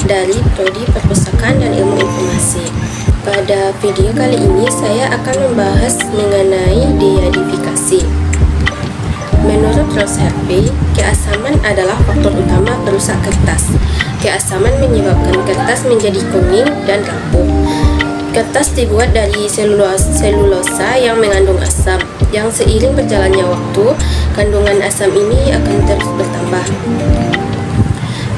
dari Prodi Perpustakaan dan Ilmu Informasi. Pada video kali ini saya akan membahas mengenai deacidifikasi. Menurut Ross Harvey, keasaman adalah faktor utama perusak kertas. Keasaman menyebabkan kertas menjadi kuning dan rapuh. Kertas dibuat dari selulosa yang mengandung asam, yang seiring berjalannya waktu, kandungan asam ini akan terus bertambah.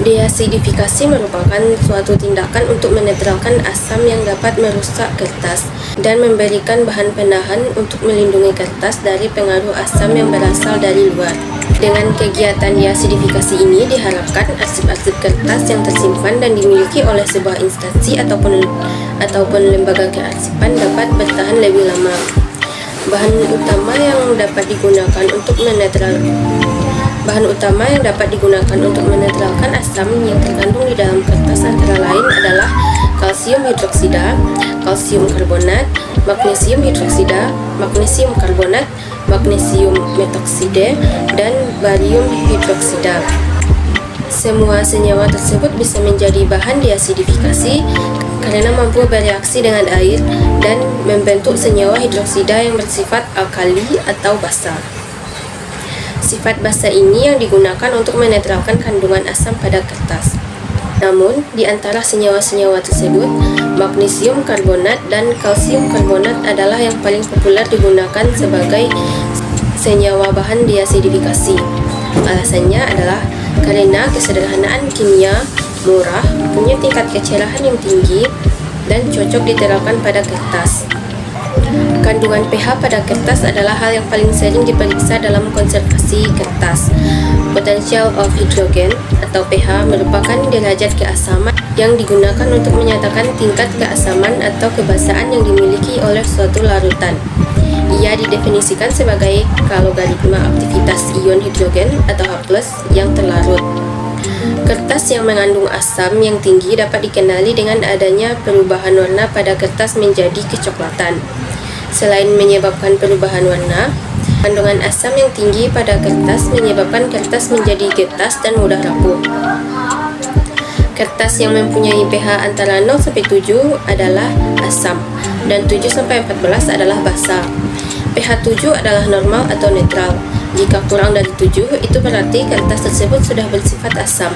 Deacidifikasi merupakan suatu tindakan untuk menetralkan asam yang dapat merusak kertas dan memberikan bahan penahan untuk melindungi kertas dari pengaruh asam yang berasal dari luar. Dengan kegiatan deacidifikasi ini diharapkan arsip-arsip kertas yang tersimpan dan dimiliki oleh sebuah instansi ataupun lembaga kearsipan dapat bertahan lebih lama. Bahan utama yang dapat digunakan untuk menetralkan asam yang terkandung di dalam kertas antara lain adalah kalsium hidroksida, kalsium karbonat, magnesium hidroksida, magnesium karbonat, magnesium metoksida, dan barium hidroksida. Semua senyawa tersebut bisa menjadi bahan deacidifikasi karena mampu bereaksi dengan air dan membentuk senyawa hidroksida yang bersifat alkali atau basa. Sifat basa ini yang digunakan untuk menetralkan kandungan asam pada kertas. Namun, di antara senyawa-senyawa tersebut, magnesium karbonat dan kalsium karbonat adalah yang paling populer digunakan sebagai senyawa bahan deacidifikasi. Alasannya adalah karena kesederhanaan kimia, murah, punya tingkat kecerahan yang tinggi, dan cocok diterapkan pada kertas. Kandungan pH pada kertas adalah hal yang paling sering diperiksa dalam konservasi kertas. Potential of hydrogen atau pH merupakan derajat keasaman yang digunakan untuk menyatakan tingkat keasaman atau kebasaan yang dimiliki oleh suatu larutan. Ia didefinisikan sebagai logaritma aktivitas ion hidrogen atau H+ yang terlarut. Kertas yang mengandung asam yang tinggi dapat dikenali dengan adanya perubahan warna pada kertas menjadi kecoklatan. Selain menyebabkan perubahan warna, kandungan asam yang tinggi pada kertas menyebabkan kertas menjadi getas dan mudah rapuh. Kertas yang mempunyai pH antara 0-7 adalah asam dan 7-14 adalah basa. pH 7 adalah normal atau netral. Jika kurang dari 7, itu berarti kertas tersebut sudah bersifat asam.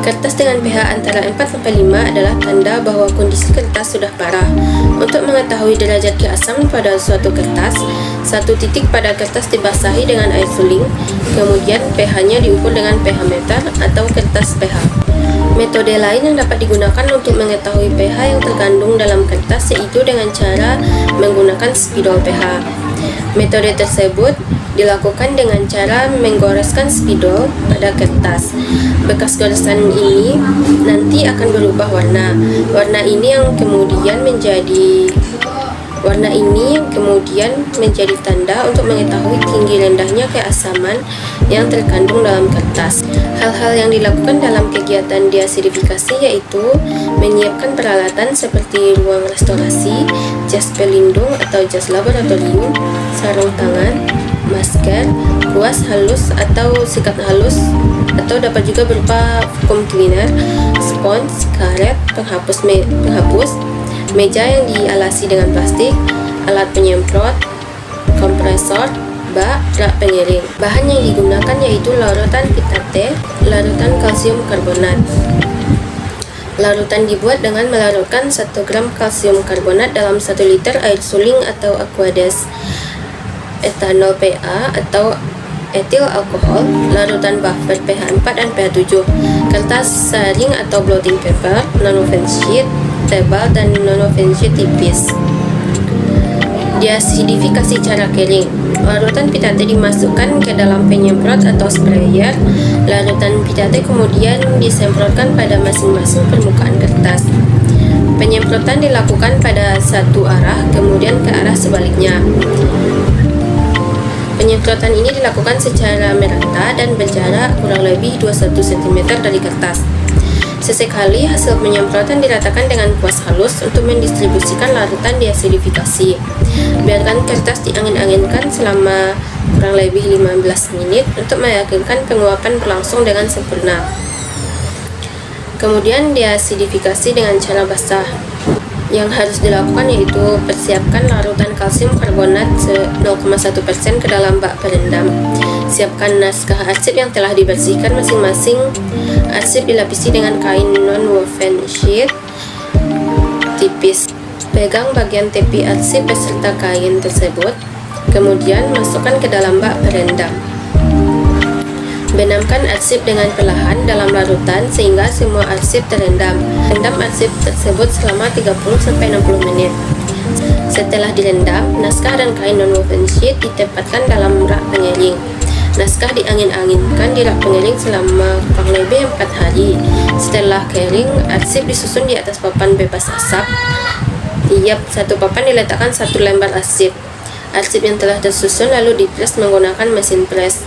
Kertas dengan pH antara 4-5 adalah tanda bahwa kondisi kertas sudah parah. Untuk mengetahui derajat keasaman pada suatu kertas, satu titik pada kertas dibasahi dengan air suling, kemudian pH-nya diukur dengan pH meter atau kertas pH. Metode lain yang dapat digunakan untuk mengetahui pH yang terkandung dalam kertas yaitu dengan cara menggunakan spidol pH. Metode tersebut dilakukan dengan cara menggoreskan spidol pada kertas. Bekas goresan ini nanti akan berubah warna. Warna ini yang kemudian menjadi tanda untuk mengetahui tinggi rendahnya keasaman yang terkandung dalam kertas. Hal-hal yang dilakukan dalam kegiatan deacidifikasi yaitu menyiapkan peralatan seperti ruang restorasi, jas pelindung atau jas laboratorium, sarung tangan, masker, kuas halus atau sikat halus, atau dapat juga berupa vacuum cleaner, spons, karet, penghapus, meja yang dialasi dengan plastik, alat penyemprot, kompresor, bak, rak pengiring. Bahan yang digunakan yaitu larutan pitate, larutan kalsium karbonat. Larutan dibuat dengan melarutkan 1 gram kalsium karbonat dalam 1 liter air suling atau aqueous, etanol PA atau etil alkohol, larutan buffer pH 4 dan pH 7, kertas saring atau blotting paper, nonwoven sheet tebal dan nonwoven sheet tipis. Deacidifikasi cara kering. Larutan pitate dimasukkan ke dalam penyemprot atau sprayer. Larutan pitate kemudian disemprotkan pada masing-masing permukaan kertas. Penyemprotan dilakukan pada satu arah, kemudian ke arah sebaliknya. Penyemprotan ini dilakukan secara merata dan berjarak kurang lebih 21 cm dari kertas. Sesekali hasil penyemprotan diratakan dengan kuas halus untuk mendistribusikan larutan deacidifikasi. Biarkan kertas diangin-anginkan selama kurang lebih 15 menit untuk meyakinkan penguapan berlangsung dengan sempurna. Kemudian diasidifikasi dengan cara basah. Yang harus dilakukan yaitu persiapkan larutan kalsium karbonat 0,1% ke dalam bak perendam. Siapkan naskah arsip yang telah dibersihkan masing-masing. Arsip dilapisi dengan kain non-woven sheet tipis. Pegang bagian tepi arsip beserta kain tersebut, kemudian masukkan ke dalam bak perendam. Benamkan arsip dengan perlahan dalam larutan sehingga semua arsip terendam. Rendam arsip tersebut selama 30-60 menit. Setelah direndam, naskah dan kain non-woven sheet ditempatkan dalam rak pengering. Naskah diangin-anginkan di rak pengering selama kurang lebih 4 hari. Setelah kering, arsip disusun di atas papan bebas asap. Tiap satu papan diletakkan 1 lembar arsip. Arsip yang telah tersusun lalu dipres menggunakan mesin pres.